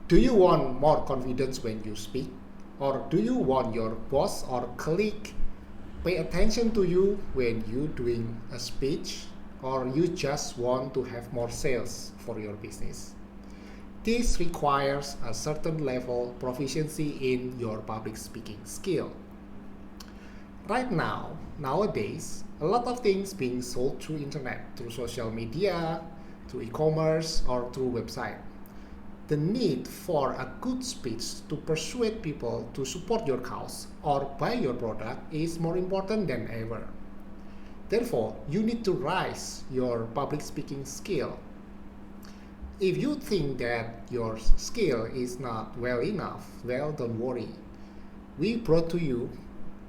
Do you want more confidence when you speak? Or do you want your boss or colleague pay attention to you when you're doing a speech? Or you just want to have more sales for your business? This requires a certain level proficiency in your public speaking skill. Right now, nowadays, a lot of things being sold through internet, through social media, through e-commerce, or through website. The need for a good speech to persuade people to support your cause or buy your product is more important than ever. Therefore, you need to raise your public speaking skill. If you think that your skill is not well enough, well, don't worry. We brought to you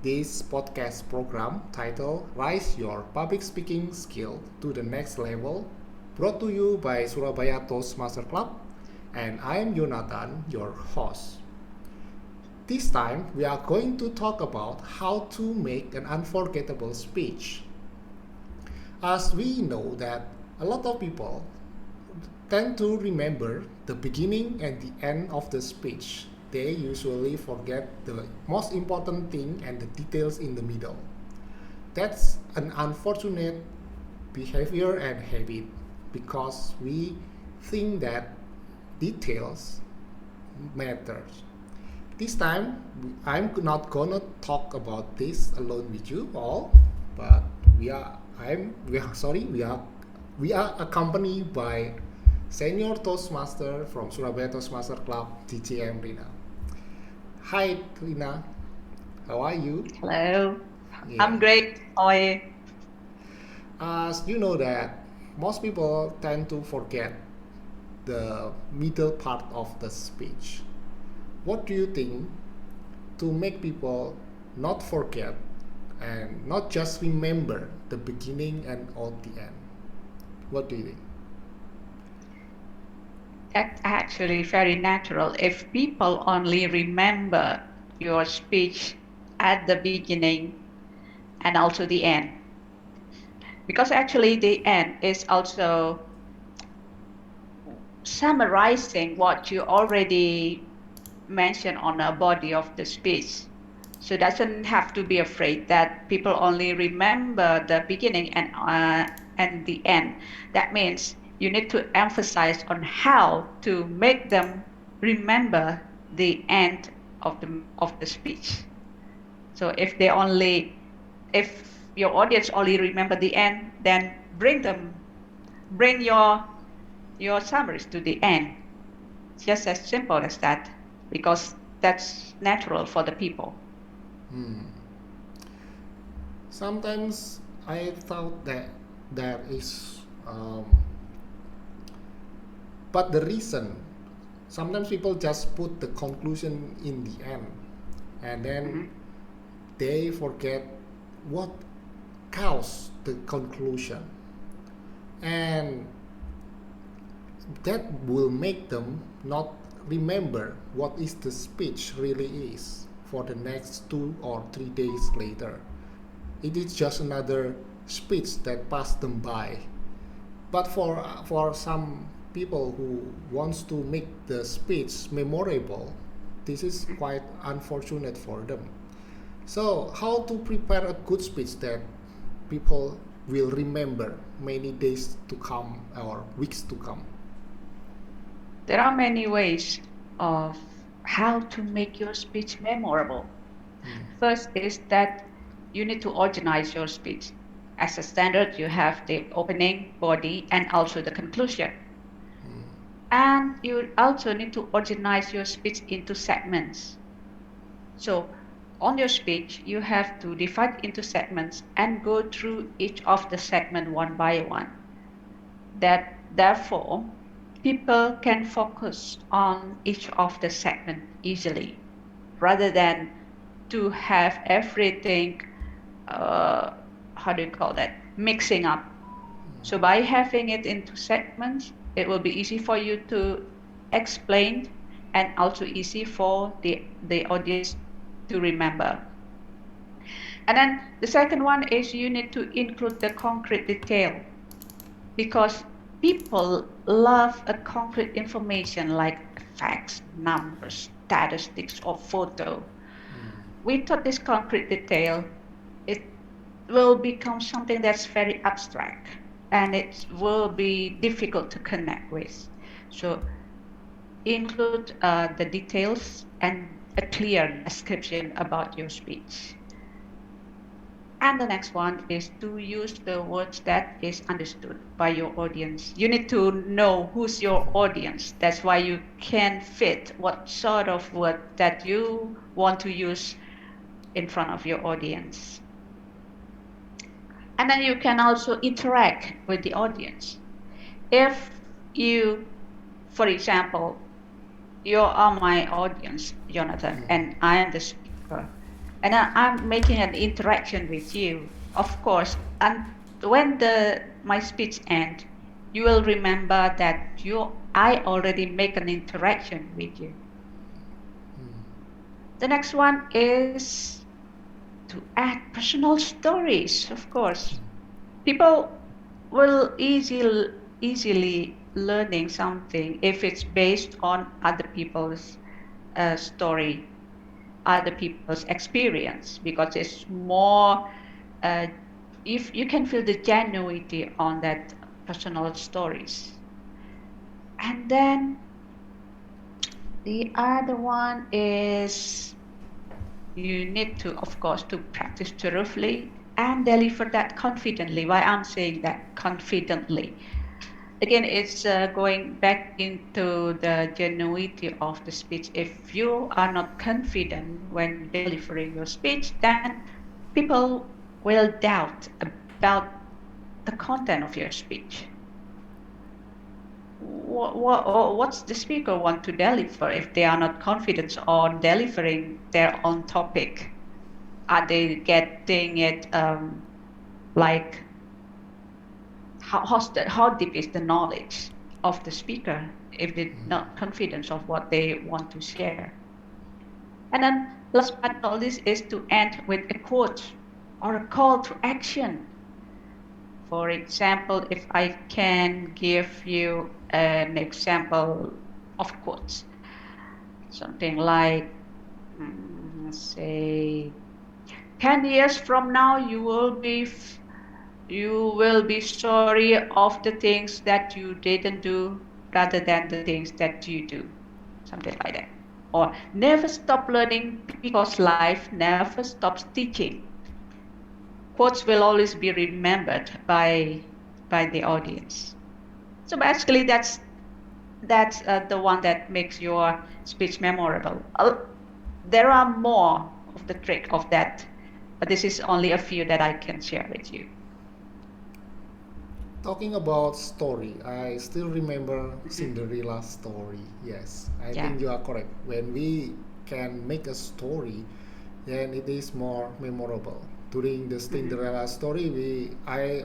this podcast program titled Rise Your Public Speaking Skill to the Next Level, brought to you by Surabaya Toastmasters Club, and I am Jonathan, your host. This time, we are going to talk about how to make an unforgettable speech. As we know that a lot of people tend to remember the beginning and the end of the speech. They usually forget the most important thing and the details in the middle. That's an unfortunate behavior and habit because we think that details matters. This time, I'm not gonna talk about this alone with you all, but we are accompanied by Senior Toastmaster from Surabaya Toastmasters Club, DJM Rina. Hi Rina, how are you? Hello, Yeah. I'm great. How are you? As you know that most people tend to forget the middle part of the speech. What do you think to make people not forget and not just remember the beginning and all the end? What do you think? That's actually very natural. If people only remember your speech at the beginning and also the end, because actually the end is also summarizing what you already mentioned on the body of the speech. So doesn't have to be afraid that people only remember the beginning and the end. That means you need to emphasize on how to make them remember the end of the speech. So if your audience only remember the end, then bring your summaries to the end. It's just as simple as that, because that's natural for the people. Sometimes I thought that there is, but the reason sometimes people just put the conclusion in the end, and then they forget what caused the conclusion, and that will make them not remember what is the speech really is for the next 2 or 3 days later. It is just another speech that passed them by. But for some people who wants to make the speech memorable, this is quite unfortunate for them. So how to prepare a good speech that people will remember many days to come or weeks to come? There are many ways of how to make your speech memorable. First is that you need to organize your speech. As a standard, you have the opening, body, and also the conclusion. And you also need to organize your speech into segments. So on your speech, you have to divide into segments and go through each of the segment one by one. Therefore, people can focus on each of the segment easily, rather than to have everything, how do you call that, mixing up. So by having it into segments, it will be easy for you to explain and also easy for the audience to remember. And then the second one is you need to include the concrete detail, because people love a concrete information like facts, numbers, statistics, or photo. Without this concrete detail, it will become something that's very abstract and it will be difficult to connect with. So include the details and a clear description about your speech. And the next one is to use the words that is understood by your audience. You need to know who's your audience. That's why you can fit what sort of word that you want to use in front of your audience. And then you can also interact with the audience. If you, for example, you are my audience, Jonathan, and I am the speaker, and I'm making an interaction with you, of course, and when my speech ends, you will remember that I already make an interaction with you. The next one is to add personal stories, of course. People will easily learning something if it's based on other people's story, other people's experience, because it's more, if you can feel the genuinity on that personal stories. And then the other one is you need to, of course, to practice thoroughly and deliver that confidently. Why I'm saying that confidently? Again, it's going back into the genuinity of the speech. If you are not confident when delivering your speech, then people will doubt about the content of your speech. What's the speaker want to deliver if they are not confident on delivering their own topic? Are they getting it like how deep is the knowledge of the speaker if they're not confident of what they want to share? And then last but not least is to end with a quote or a call to action. For example, if I can give you an example of quotes, something like, say, 10 years from now, you will be sorry of the things that you didn't do rather than the things that you do. Something like that. Or never stop learning because life never stops teaching. Quotes will always be remembered by the audience. So basically that's the one that makes your speech memorable. There are more of the trick of that, but this is only a few that I can share with you. Talking about story, I still remember Cinderella story. Yes, I think you are correct. When we can make a story, then it is more memorable. During the Cinderella story, I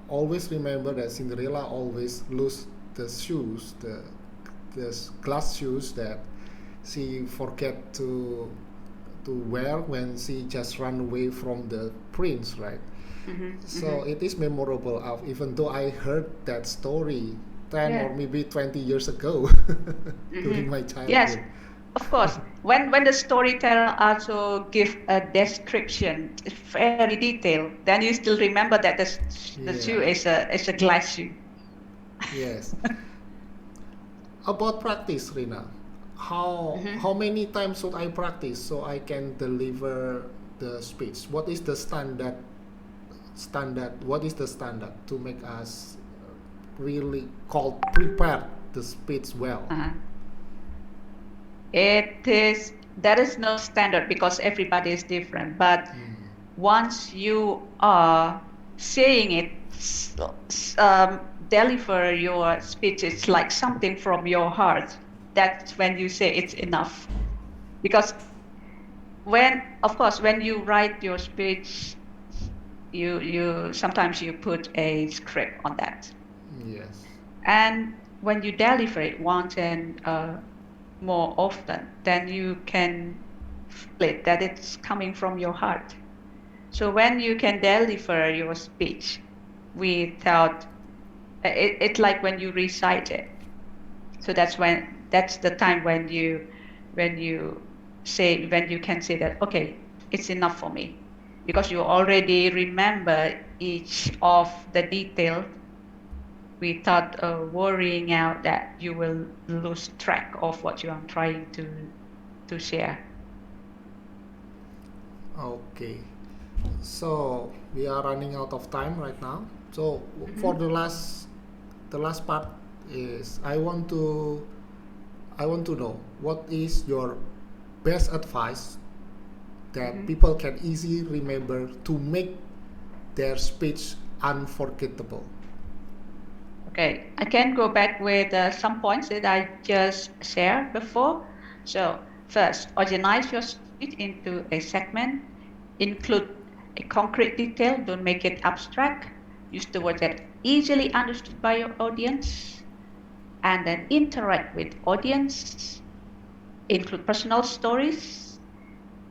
always remember that Cinderella always lose the shoes, the glass shoes that she forget to wear when she just run away from the prince, right? So it is memorable. Even though I heard that story 10 or maybe 20 years ago during my childhood. Yes, of course. When the storyteller also give a description, it's very detailed, then you still remember that the shoe is a glass shoe. Yes. About practice, Rina, how many times should I practice so I can deliver the speech? What is the standard? What is the standard to make us really prepare the speech well? There is no standard because everybody is different, but once you are saying it, deliver your speech, it's like something from your heart. That's when you say it's enough. Because when you write your speech, you sometimes you put a script on that. Yes. And when you deliver it once and more often, then you can feel it that it's coming from your heart. So when you can deliver your speech without it's like when you recite it. So that's when that's the time when you when you can say that, okay, it's enough for me, because you already remember each of the detail without worrying out that you will lose track of what you are trying to share. Okay. So we are running out of time right now. So for Hmm. the last part is I want to know what is your best advice that Hmm. people can easily remember to make their speech unforgettable. Okay, I can go back with some points that I just shared before. So first, organize your speech into a segment. Include a concrete detail. Don't make it abstract. Use the words that easily understood by your audience, and then interact with audience. Include personal stories,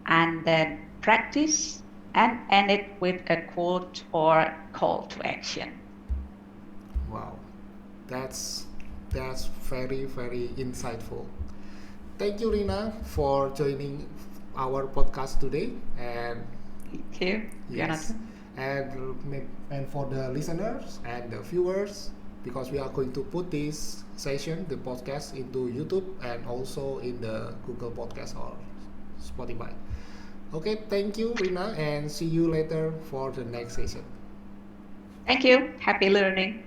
and then practice and end it with a quote or call to action. Wow, that's that's very insightful. Thank you, Rina, for joining our podcast today. And Thank you, yes, Jonathan. and for the listeners and the viewers, because we are going to put this session, the podcast, into YouTube and also in the Google Podcast or Spotify. Okay, thank you, Rina, and see you later for the next session. Thank you. Happy learning.